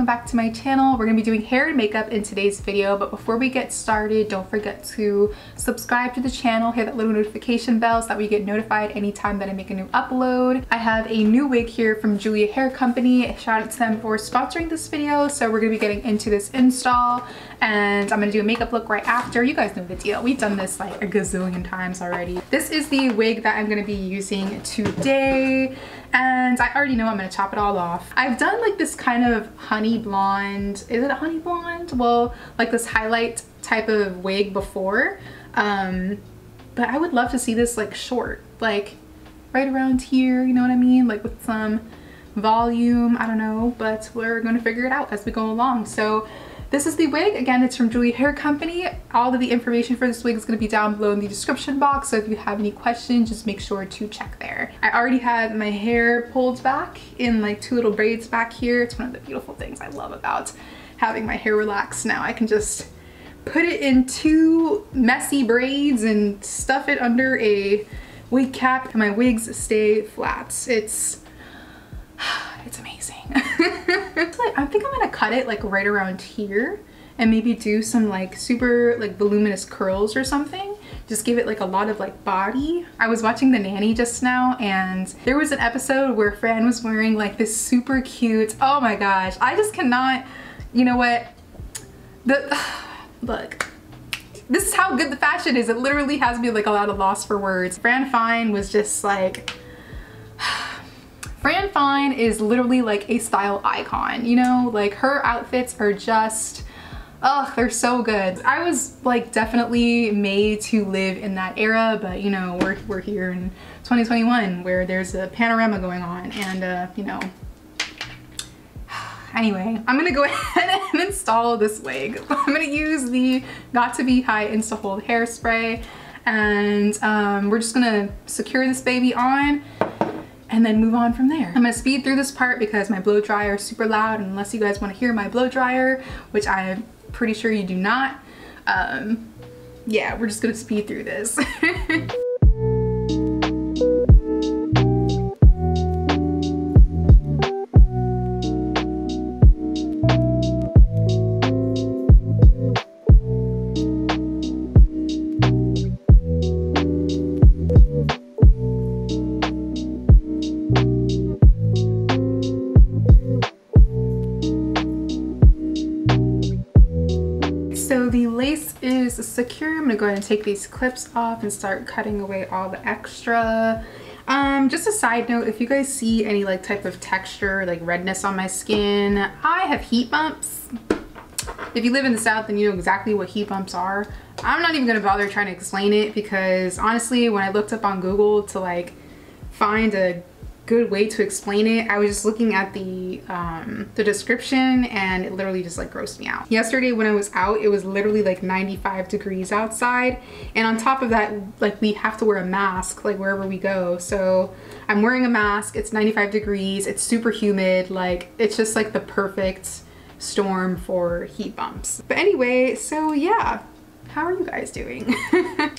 welcome back to my channel. We're gonna be doing hair and makeup in today's video, but before we get started, don't forget to subscribe to the channel, hit that little notification bell so that we get notified anytime that I make a new upload. I have a new wig here from Julia Hair Company. Shout out to them for sponsoring this video. So we're gonna be getting into this install and I'm gonna do a makeup look right after. You guys know the deal. We've done this like a gazillion times already. This is the wig that I'm gonna be using today. And I already know I'm gonna chop it all off. I've done like this kind of honey blonde, is it a honey blonde? Well, like this highlight type of wig before. But I would love to see this like short, like right around here, you know what I mean? Like with some volume, I don't know, but we're gonna figure it out as we go along. So this is the wig. Again, it's from Julia Hair Company. All of the information for this wig is going to be down below in the description box. So if you have any questions, just make sure to check there. I already had my hair pulled back in like two little braids back here. It's one of the beautiful things I love about having my hair relaxed now. I can just put it in two messy braids and stuff it under a wig cap and my wigs stay flat. It's amazing. I think I'm gonna cut it like right around here and maybe do some like super like voluminous curls or something. Just give it like a lot of like body. I was watching The Nanny just now and there was an episode where Fran was wearing like this super cute, oh my gosh, I just cannot, you know what, look. This is how good the fashion is. It literally has me like a lot of loss for words. Fran Fine was just like, Fran Fine is literally like a style icon, you know? Like her outfits are just, oh, they're so good. I was like definitely made to live in that era, but you know, we're here in 2021 where there's a panorama going on and you know. Anyway, I'm gonna go ahead and install this wig. I'm gonna use the Got To Be High Insta Hold hairspray and we're just gonna secure this baby on and then move on from there. I'm gonna speed through this part because my blow dryer is super loud, and unless you guys wanna hear my blow dryer, which I'm pretty sure you do not, yeah, we're just gonna speed through this. So the lace is secure. I'm gonna go ahead and take these clips off and start cutting away all the extra. Just a side note, if you guys see any like type of texture, like redness on my skin, I have heat bumps. If you live in the South, then you know exactly what heat bumps are. I'm not even gonna bother trying to explain it because honestly, when I looked up on Google to like find a good way to explain it, I was just looking at the description and it literally just like grossed me out. Yesterday when I was out, it was literally like 95 degrees outside, and on top of that, like we have to wear a mask like wherever we go. So I'm wearing a mask, it's 95 degrees, it's super humid, like it's just like the perfect storm for heat bumps. But anyway, so yeah, how are you guys doing?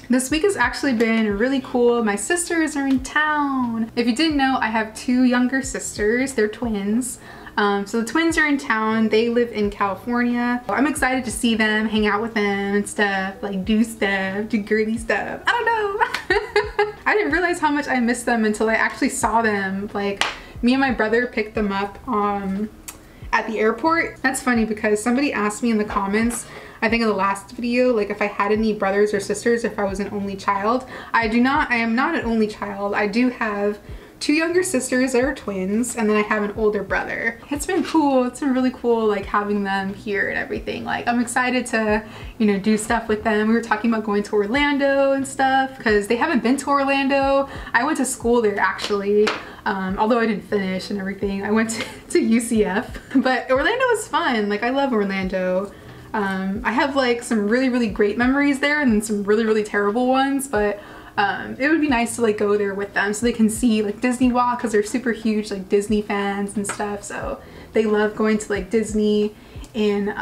This week has actually been really cool. My sisters are in town. If you didn't know, I have two younger sisters. They're twins. So the twins are in town. They live in California. I'm excited to see them, hang out with them and stuff, like do stuff, do girly stuff. I don't know. I didn't realize how much I missed them until I actually saw them. Like me and my brother picked them up at the airport. That's funny because somebody asked me in the comments, I think in the last video, like if I had any brothers or sisters, if I was an only child. I am not an only child. I do have two younger sisters that are twins, and then I have an older brother. It's been cool. It's been really cool like having them here and everything. Like I'm excited to, you know, do stuff with them. We were talking about going to Orlando and stuff because they haven't been to Orlando. I went to school there actually. Although I didn't finish and everything. I went to UCF, but Orlando was fun. Like I love Orlando. I have like some really great memories there and then some really terrible ones, but it would be nice to like go there with them so they can see like Disney Walk because they're super huge like Disney fans and stuff, so they love going to like Disney in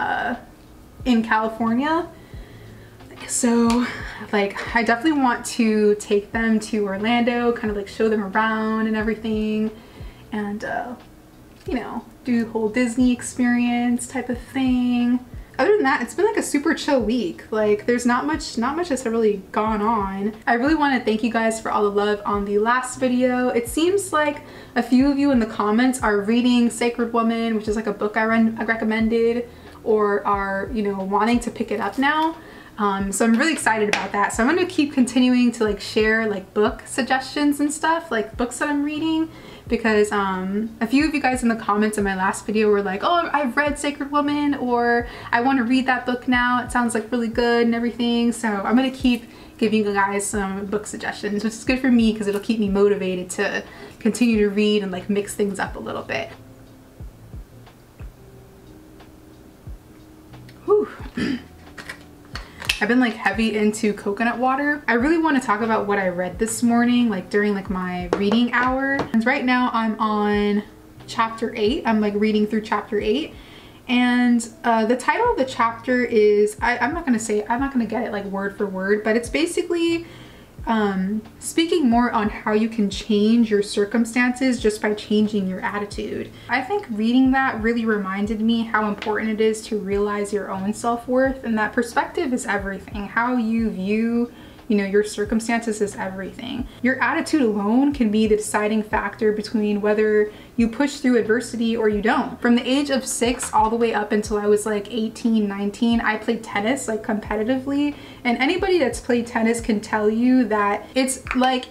California. So like I definitely want to take them to Orlando, kind of like show them around and everything, and you know, do the whole Disney experience type of thing. Other than that, it's been like a super chill week. Like there's not much that's really gone on. I really want to thank you guys for all the love on the last video. It seems like a few of you in the comments are reading Sacred Woman, which is like a book I recommended, or are, you know, wanting to pick it up now. So I'm really excited about that. So I'm going to keep continuing to like share like book suggestions and stuff, like books that I'm reading, because a few of you guys in the comments in my last video were like, oh, I've read Sacred Woman, or I want to read that book now. It sounds like really good and everything. So I'm going to keep giving you guys some book suggestions, which is good for me because it'll keep me motivated to continue to read and like mix things up a little bit. Whew. I've been like heavy into coconut water. I really want to talk about what I read this morning, like during like my reading hour. And right now I'm on chapter 8. I'm like reading through chapter 8. And the title of the chapter is, I'm not gonna get it like word for word, but it's basically speaking more on how you can change your circumstances just by changing your attitude. I think reading that really reminded me how important it is to realize your own self-worth, and that perspective is everything. How you view, you know, your circumstances is everything. Your attitude alone can be the deciding factor between whether you push through adversity or you don't. From the age of 6 all the way up until I was like 18, 19, I played tennis like competitively, and anybody that's played tennis can tell you that it's like,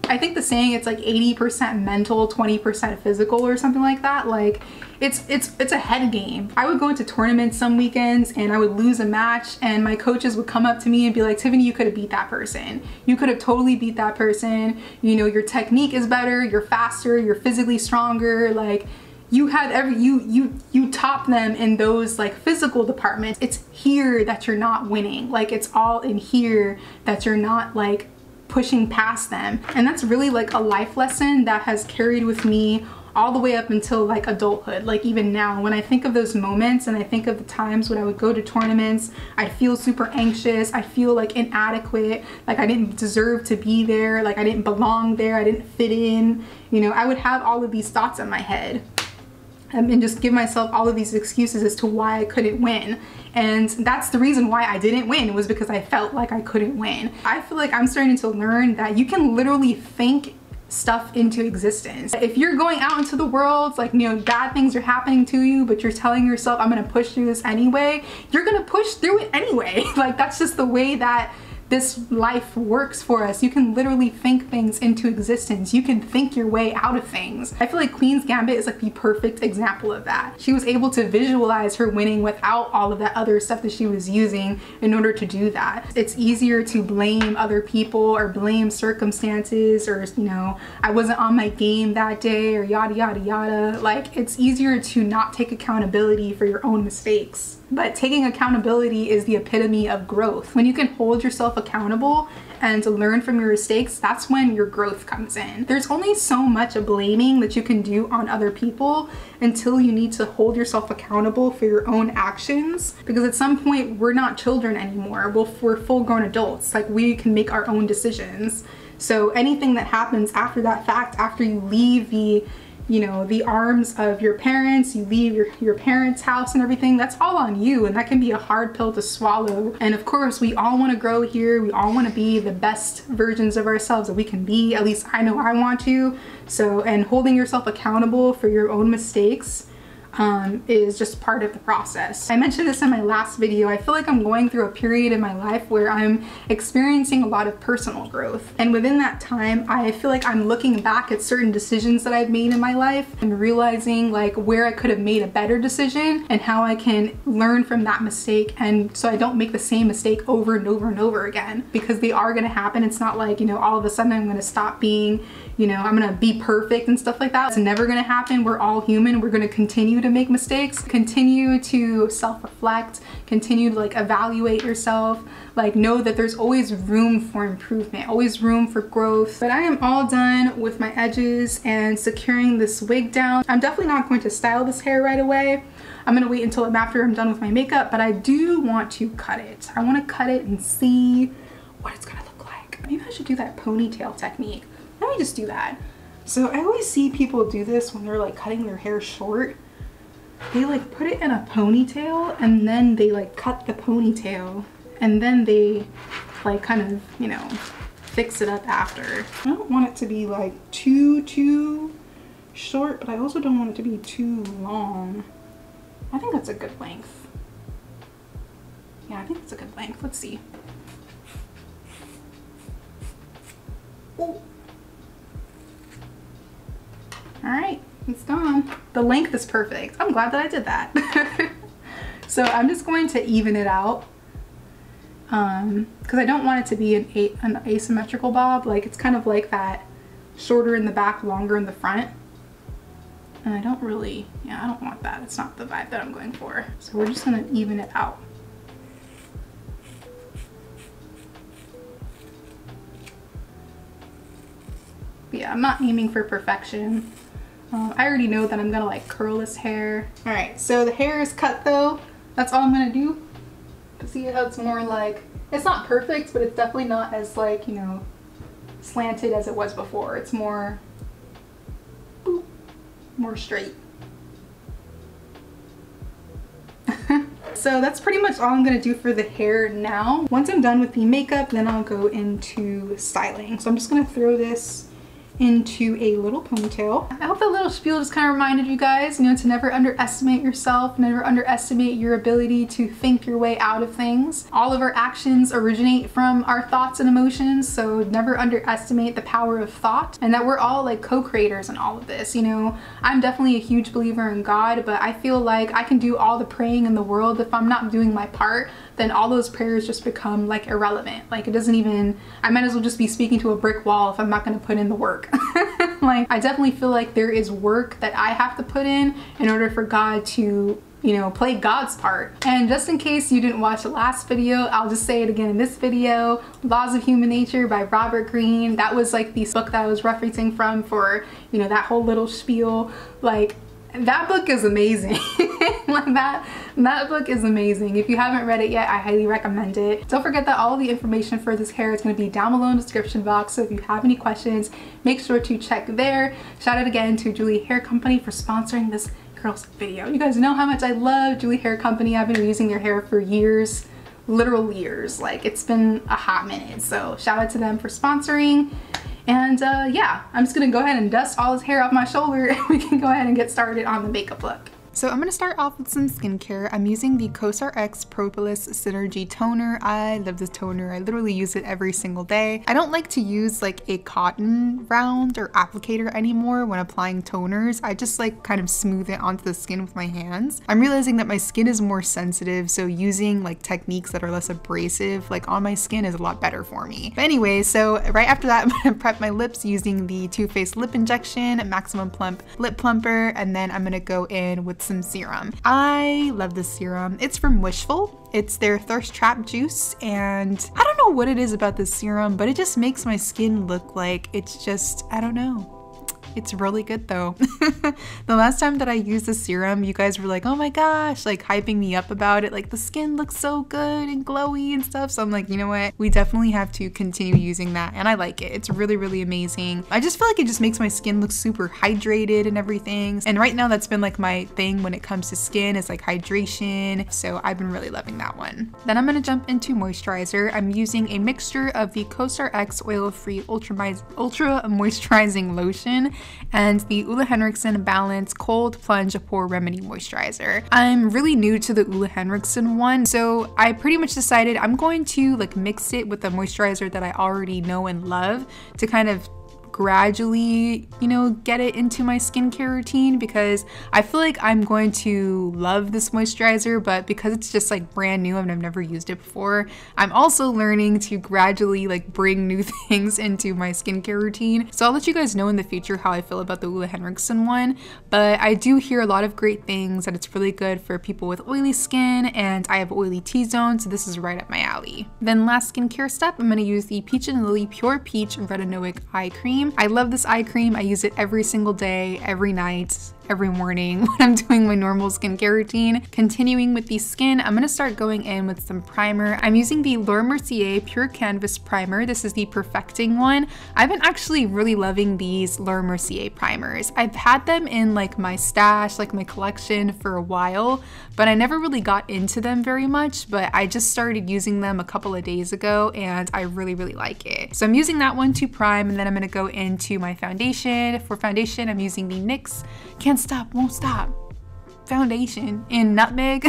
I think the saying, it's like 80% mental, 20% physical or something like that. Like it's a head game. I would go into tournaments some weekends and I would lose a match, and my coaches would come up to me and be like, Tiffany, you could have beat that person. You could have totally beat that person. You know, your technique is better, you're faster, you're physically stronger. Like you had you top them in those like physical departments. It's here that you're not winning. Like it's all in here that you're not like pushing past them. And that's really like a life lesson that has carried with me all the way up until like adulthood. Like even now, when I think of those moments and I think of the times when I would go to tournaments, I'd feel super anxious, I feel like inadequate, like I didn't deserve to be there, like I didn't belong there, I didn't fit in, you know, I would have all of these thoughts in my head and just give myself all of these excuses as to why I couldn't win. And that's the reason why I didn't win, was because I felt like I couldn't win. I feel like I'm starting to learn that you can literally think stuff into existence. If you're going out into the world, like, you know, bad things are happening to you, but you're telling yourself, I'm gonna push through this anyway, you're gonna push through it anyway. Like that's just the way that this life works for us. You can literally think things into existence. You can think your way out of things. I feel like Queen's Gambit is like the perfect example of that. She was able to visualize her winning without all of that other stuff that she was using in order to do that. It's easier to blame other people or blame circumstances, or, you know, I wasn't on my game that day, or yada yada yada. Like it's easier to not take accountability for your own mistakes. But taking accountability is the epitome of growth. When you can hold yourself accountable and learn from your mistakes, that's when your growth comes in. There's only so much blaming that you can do on other people until you need to hold yourself accountable for your own actions, because at some point we're not children anymore. We're full-grown adults. Like we can make our own decisions. So anything that happens after that fact, after you leave the, you know, the arms of your parents, you leave your parents' house and everything, that's all on you, and that can be a hard pill to swallow. And of course, we all want to grow here. We all want to be the best versions of ourselves that we can be. At least I know I want to. So, and holding yourself accountable for your own mistakes is just part of the process. I mentioned this in my last video. I feel like I'm going through a period in my life where I'm experiencing a lot of personal growth. And within that time, I feel like I'm looking back at certain decisions that I've made in my life and realizing like where I could have made a better decision and how I can learn from that mistake, and so I don't make the same mistake over and over and over again, because they are going to happen. It's not like, you know, all of a sudden I'm going to stop being, you know, I'm going to be perfect and stuff like that. It's never going to happen. We're all human. We're going to continue to make mistakes, continue to self-reflect, continue to like evaluate yourself, like know that there's always room for improvement, always room for growth. But I am all done with my edges and securing this wig down. I'm definitely not going to style this hair right away. I'm gonna wait until after I'm done with my makeup, but I do want to cut it. I want to cut it and see what it's gonna look like. Maybe I should do that ponytail technique. Let me just do that. So I always see people do this when they're like cutting their hair short. they like put it in a ponytail and then they like cut the ponytail and then they like kind of, you know, fix it up after. I don't want it to be like too short, but I also don't want it to be too long. I think that's a good length. Yeah, I think it's a good length. Let's see. Oh. All right, it's done. The length is perfect. I'm glad that I did that. So I'm just going to even it out because I don't want it to be an asymmetrical bob. Like it's kind of like that, shorter in the back, longer in the front. And I don't really, yeah, I don't want that. It's not the vibe that I'm going for. So we're just gonna even it out. But yeah, I'm not aiming for perfection. I already know that I'm gonna like curl this hair. All right, so the hair is cut though. That's all I'm gonna do. See how it's more like, it's not perfect, but it's definitely not as like, you know, slanted as it was before. It's more, boop, more straight. So that's pretty much all I'm gonna do for the hair now. Once I'm done with the makeup, then I'll go into styling. So I'm just gonna throw this into a little ponytail. I hope that little spiel just kind of reminded you guys, you know, to never underestimate yourself, never underestimate your ability to think your way out of things. All of our actions originate from our thoughts and emotions, so never underestimate the power of thought, and that we're all like co-creators in all of this. You know, I'm definitely a huge believer in God, but I feel like I can do all the praying in the world. If I'm not doing my part, then all those prayers just become like irrelevant. Like it doesn't even, I might as well just be speaking to a brick wall if I'm not gonna put in the work. Like I definitely feel like there is work that I have to put in order for God to, you know, play God's part. And just in case you didn't watch the last video, I'll just say it again in this video. Laws of Human Nature by Robert Greene. That was like the book that I was referencing from for, you know, that whole little spiel. Like that book is amazing. Like that book is amazing. If you haven't read it yet, I highly recommend it. Don't forget that all the information for this hair is going to be down below in the description box, so if you have any questions, make sure to check there. Shout out again to Julie Hair Company for sponsoring this curls video. You guys know how much I love Julie Hair Company. I've been using their hair for years, literal years. Like it's been a hot minute, so shout out to them for sponsoring. And yeah, I'm just gonna go ahead and dust all his hair off my shoulder and we can go ahead and get started on the makeup look. So I'm going to start off with some skincare. I'm using the CrvstalLashes Propolis Synergy Toner. I love this toner. I literally use it every single day. I don't like to use like a cotton round or applicator anymore when applying toners. I just like kind of smooth it onto the skin with my hands. I'm realizing that my skin is more sensitive, so using like techniques that are less abrasive like on my skin is a lot better for me. But anyway, so right after that, I'm going to prep my lips using the Too Faced Lip Injection Maximum Plump Lip Plumper, and then I'm going to go in with some serum. I love this serum. It's from Wishful. It's their Thirst Trap Juice, and I don't know what it is about this serum, but it just makes my skin look like it's just, I don't know. It's really good though. The last time that I used the serum, you guys were like, oh my gosh, like hyping me up about it. Like the skin looks so good and glowy and stuff. So I'm like, you know what? We definitely have to continue using that. And I like it. It's really, really amazing. I just feel like it just makes my skin look super hydrated and everything. And right now that's been like my thing when it comes to skin is like hydration. So I've been really loving that one. Then I'm going to jump into moisturizer. I'm using a mixture of the CoStar X Oil-Free Ultra Moisturizing Lotion and the Ole Henriksen Balance Cold Plunge Pore Remedy Moisturizer. I'm really new to the Ole Henriksen one, so I pretty much decided I'm going to like mix it with the moisturizer that I already know and love to kind of gradually, you know, get it into my skincare routine, because I feel like I'm going to love this moisturizer, but because it's just like brand new and I've never used it before, I'm also learning to gradually like bring new things into my skincare routine. So I'll let you guys know in the future how I feel about the Ole Henriksen one, but I do hear a lot of great things, that it's really good for people with oily skin, and I have oily T-zone, so this is right up my alley. Then last skincare step, I'm going to use the Peach & Lily Pure Peach Retinoic Eye Cream. I love this eye cream. I use it every single day, every night. every morning when I'm doing my normal skincare routine. Continuing with the skin, I'm gonna start going in with some primer. I'm using the Laura Mercier Pure Canvas Primer. This is the Perfecting one. I've been actually really loving these Laura Mercier primers. I've had them in like my stash, like my collection for a while, but I never really got into them very much, but I just started using them a couple of days ago and I really like it. So I'm using that one to prime, and then I'm gonna go into my foundation. For foundation, I'm using the NYX Can't Stop, Won't Stop foundation in Nutmeg.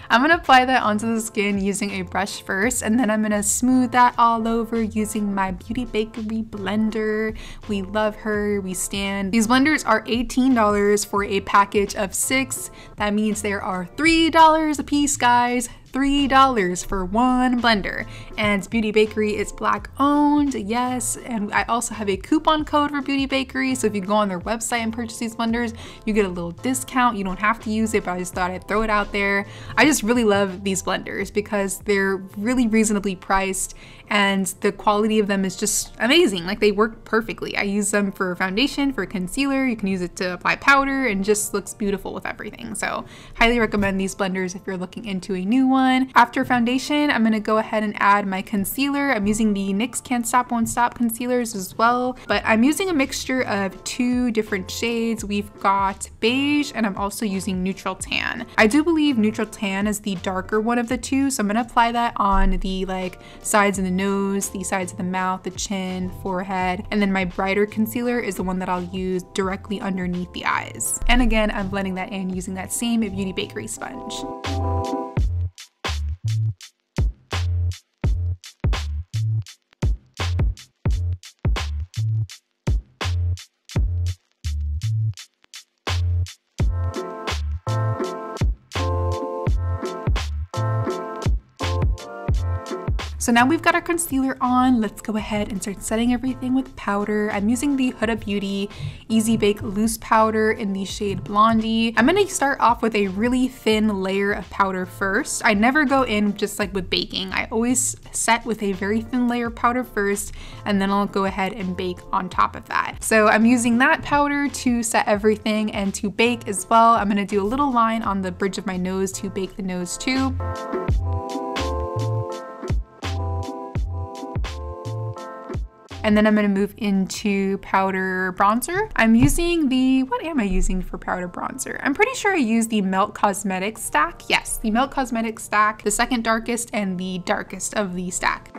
I'm gonna apply that onto the skin using a brush first, and then I'm gonna smooth that all over using my Beauty Bakerie blender. We love her, we stand. These blenders are $18 for a package of 6. That means there are $3 a piece, guys. $3 for one blender, and Beauty Bakerie is Black owned, yes, and I also have a coupon code for Beauty Bakerie, so if you go on their website and purchase these blenders, you get a little discount. You don't have to use it, but I just thought I'd throw it out there. I just really love these blenders because they're really reasonably priced and the quality of them is just amazing. Like, they work perfectly. I use them for foundation, for concealer, you can use it to apply powder, and just looks beautiful with everything. So highly recommend these blenders if you're looking into a new one. After foundation, I'm gonna go ahead and add my concealer. I'm using the NYX Can't Stop Won't Stop concealers as well, but I'm using a mixture of 2 different shades. We've got beige and I'm also using neutral tan. I do believe neutral tan is the darker one of the 2, so I'm gonna apply that on the like sides of the nose, the sides of the mouth, the chin, forehead, and then my brighter concealer is the one that I'll use directly underneath the eyes. And again, I'm blending that in using that same Beauty Bakerie sponge. So now we've got our concealer on, let's go ahead and start setting everything with powder. I'm using the Huda Beauty Easy Bake Loose Powder in the shade Blondie. I'm gonna start off with a really thin layer of powder first. I never go in just like with baking. I always set with a very thin layer of powder first, and then I'll go ahead and bake on top of that. So I'm using that powder to set everything and to bake as well. I'm gonna do a little line on the bridge of my nose to bake the nose too. And then I'm gonna move into powder bronzer. I'm using the, what am I using for powder bronzer? I'm pretty sure I use the Melt Cosmetics stack. Yes, the Melt Cosmetics stack, the second darkest and the darkest of the stack.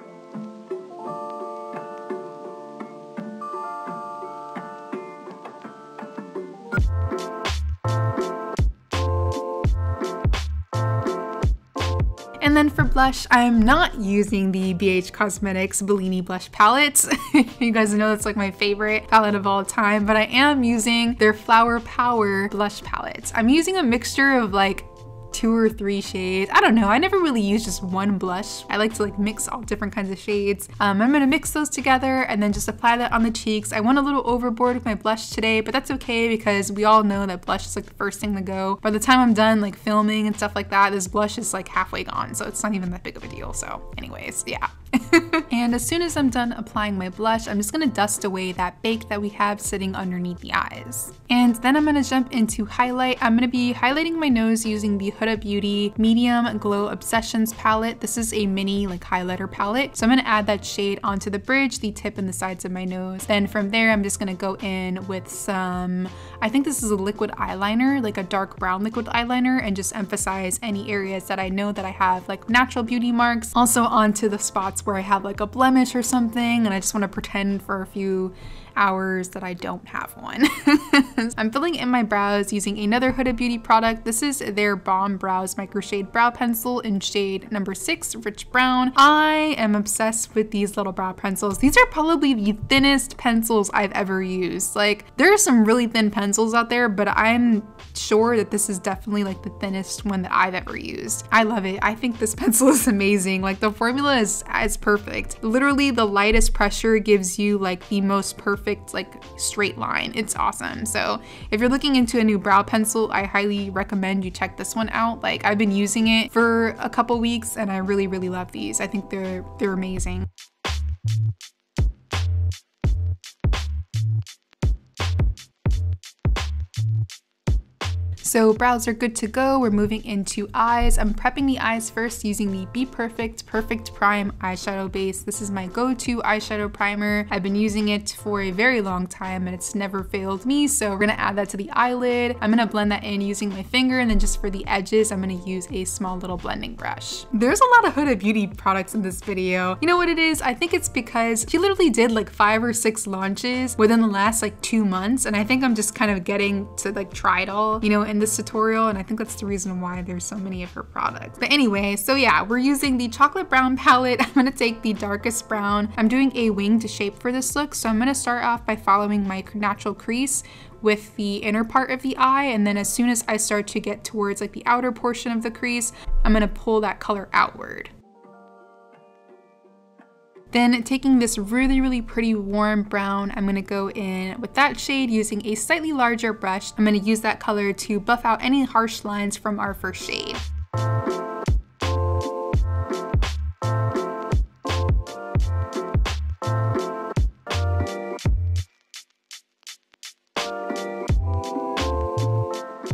And then for blush, I'm not using the BH Cosmetics Bellini Blush Palette. You guys know that's like my favorite palette of all time, but I am using their Flower Power Blush Palette. I'm using a mixture of like 2 or 3 shades. I don't know, I never really use just one blush. I like to like mix all different kinds of shades. I'm gonna mix those together and then just apply that on the cheeks. I went a little overboard with my blush today, but that's okay because we all know that blush is like the first thing to go. By the time I'm done like filming and stuff like that, this blush is like halfway gone, so it's not even that big of a deal. So anyways, yeah. And as soon as I'm done applying my blush, I'm just gonna dust away that bake that we have sitting underneath the eyes. And then I'm gonna jump into highlight. I'm gonna be highlighting my nose using the Huda Beauty Medium Glow Obsessions palette. This is a mini like highlighter palette. So I'm gonna add that shade onto the bridge, the tip, and the sides of my nose. Then from there, I'm just gonna go in with some, I think this is a liquid eyeliner, like a dark brown liquid eyeliner, and just emphasize any areas that I know that I have like natural beauty marks. Also onto the spots where I have like a blemish or something and I just want to pretend for a few hours that I don't have one. I'm filling in my brows using another Huda Beauty product. This is their Balm Brows Micro Shade Brow Pencil in shade number 6, Rich Brown. I am obsessed with these little brow pencils. These are probably the thinnest pencils I've ever used. Like, there are some really thin pencils out there, but I'm sure that this is definitely like the thinnest one that I've ever used. I love it. I think this pencil is amazing. Like, the formula is perfect. Literally, the lightest pressure gives you like the most perfect like straight line. It's awesome. So if you're looking into a new brow pencil, I highly recommend you check this one out. Like, I've been using it for a couple weeks and I really love these. I think they're amazing. So brows are good to go. We're moving into eyes. I'm prepping the eyes first using the Be Perfect Perfect Prime eyeshadow base. This is my go-to eyeshadow primer. I've been using it for a very long time and it's never failed me. So we're gonna add that to the eyelid. I'm gonna blend that in using my finger, and then just for the edges, I'm gonna use a small little blending brush. There's a lot of Huda Beauty products in this video. You know what it is? I think it's because she literally did like 5 or 6 launches within the last like 2 months, and I think I'm just kind of getting to like try it all, you know, in this tutorial, and I think that's the reason why there's so many of her products. But anyway, so yeah, we're using the chocolate brown palette. I'm gonna take the darkest brown. I'm doing a winged shape for this look, so I'm gonna start off by following my natural crease with the inner part of the eye, and then as soon as I start to get towards like the outer portion of the crease, I'm gonna pull that color outward. Then taking this really pretty warm brown, I'm gonna go in with that shade using a slightly larger brush. I'm gonna use that color to buff out any harsh lines from our first shade.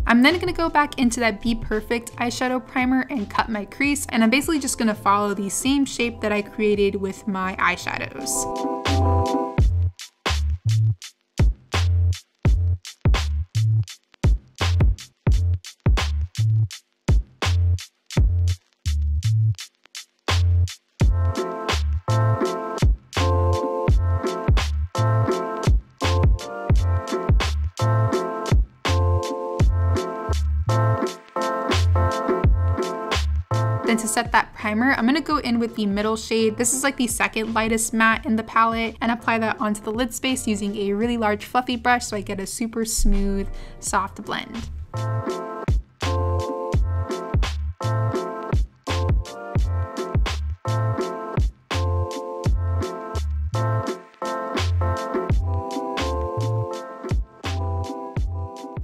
I'm then gonna go back into that Be Perfect eyeshadow primer and cut my crease, and I'm basically just gonna follow the same shape that I created with my eyeshadows. Then to set that primer, I'm gonna go in with the middle shade. This is like the second lightest matte in the palette, and apply that onto the lid space using a really large fluffy brush so I get a super smooth, soft blend.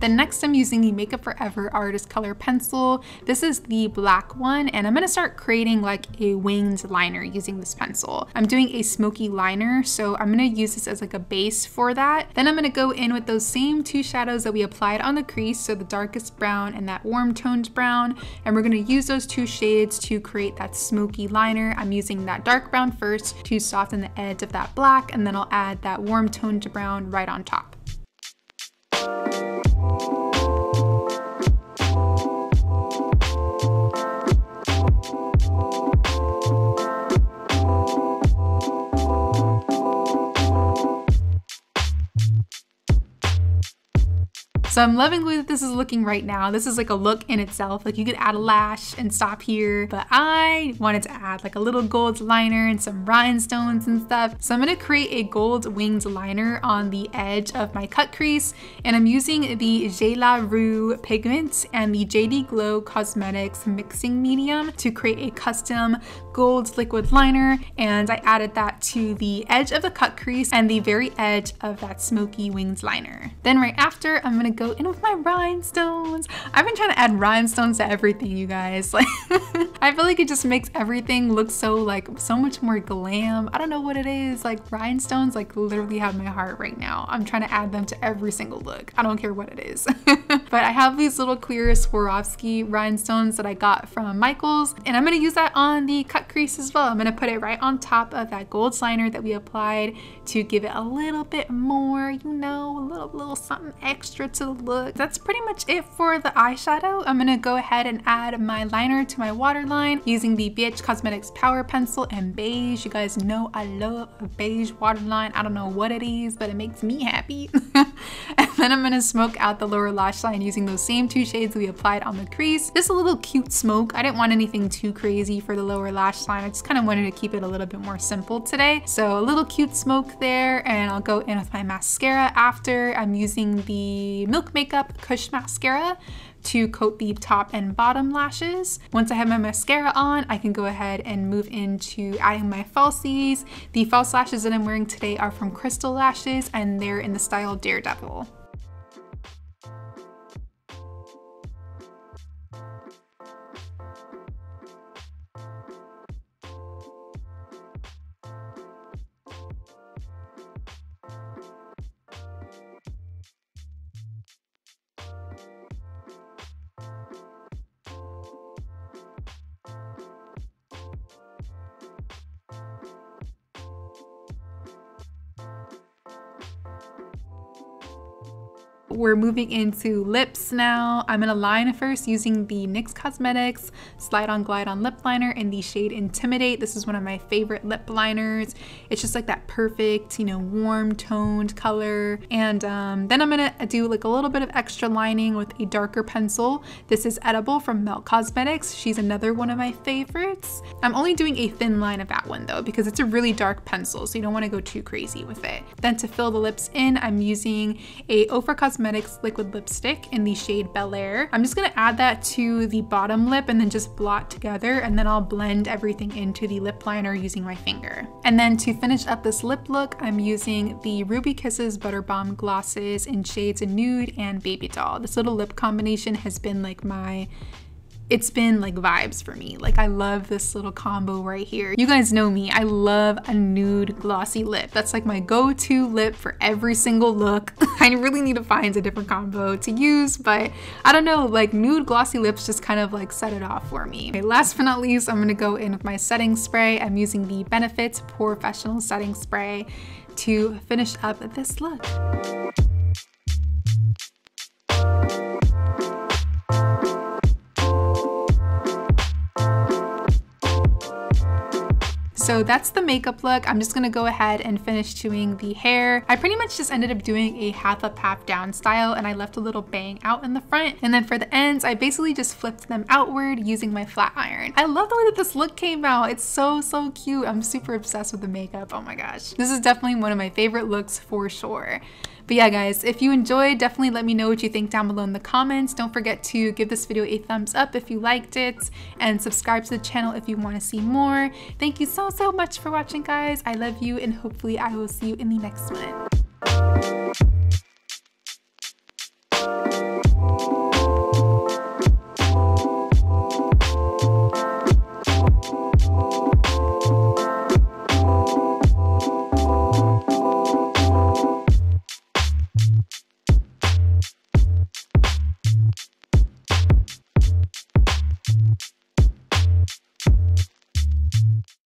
Then next I'm using the Makeup Forever Artist Color Pencil. This is the black one, and I'm gonna start creating like a winged liner using this pencil. I'm doing a smoky liner, so I'm gonna use this as like a base for that. Then I'm gonna go in with those same 2 shadows that we applied on the crease, so the darkest brown and that warm toned brown, and we're gonna use those 2 shades to create that smoky liner. I'm using that dark brown first to soften the edge of that black, and then I'll add that warm toned brown right on top. So I'm loving the way that this is looking right now. This is like a look in itself. Like you could add a lash and stop here, but I wanted to add like a little gold liner and some rhinestones and stuff. So I'm gonna create a gold winged liner on the edge of my cut crease, and I'm using the Jlarue Pigment and the JDGlow Cosmetics mixing medium to create a custom gold liquid liner, and I added that to the edge of the cut crease and the very edge of that smoky winged liner. Then right after, I'm gonna go in with my rhinestones. I've been trying to add rhinestones to everything, you guys. Like, I feel like it just makes everything look so much more glam. I don't know what it is. Like rhinestones like literally have my heart right now. I'm trying to add them to every single look. I don't care what it is. But I have these little clear Swarovski rhinestones that I got from Michaels, and I'm gonna use that on the cut crease as well. I'm gonna put it right on top of that gold liner that we applied to give it a little bit more, you know, a little something extra to the look. That's pretty much it for the eyeshadow. I'm gonna go ahead and add my liner to my waterline using the Beaaute Cosmetics Power Pencil in beige. You guys know I love a beige waterline. I don't know what it is, but it makes me happy. And then I'm gonna smoke out the lower lash line using those same 2 shades we applied on the crease. Just a little cute smoke. I didn't want anything too crazy for the lower lash line. I just kind of wanted to keep it a little bit more simple today. So a little cute smoke there, and I'll go in with my mascara after. I'm using the Milk Makeup Kush Mascara to coat the top and bottom lashes. Once I have my mascara on, I can go ahead and move into adding my falsies. The false lashes that I'm wearing today are from CrvstalLashes, and they're in the style Daredevil. We're moving into lips now. I'm gonna line first using the NYX Cosmetics Slide On Glide On Lip Liner in the shade Intimidate. This is one of my favorite lip liners. It's just like that perfect, you know, warm toned color. And then I'm gonna do like a little bit of extra lining with a darker pencil. This is Edible from Melt Cosmetics. She's another one of my favorites. I'm only doing a thin line of that one though, because it's a really dark pencil, so you don't wanna go too crazy with it. Then to fill the lips in, I'm using a Ofra Cosmetics liquid lipstick in the shade Bel Air. I'm just gonna add that to the bottom lip and then just blot together, and then I'll blend everything into the lip liner using my finger. And then to finish up this lip look, I'm using the Ruby Kisses Butter Bomb glosses in shades Nude and Baby Doll. This little lip combination has been like it's been like vibes for me. Like I love this little combo right here. You guys know me, I love a nude glossy lip. That's like my go-to lip for every single look. I really need to find a different combo to use, but I don't know, like nude glossy lips just kind of like set it off for me. Okay, last but not least, I'm gonna go in with my setting spray. I'm using the Benefit Professional Setting Spray to finish up this look. So that's the makeup look. I'm just gonna go ahead and finish doing the hair. I pretty much just ended up doing a half up, half down style, and I left a little bang out in the front. And then for the ends, I basically just flipped them outward using my flat iron. I love the way that this look came out. It's so cute. I'm super obsessed with the makeup. Oh my gosh. This is definitely one of my favorite looks for sure. But yeah guys, if you enjoyed, definitely let me know what you think down below in the comments. Don't forget to give this video a thumbs up if you liked it, and subscribe to the channel if you want to see more. Thank you so much for watching guys. I love you, and hopefully I will see you in the next one.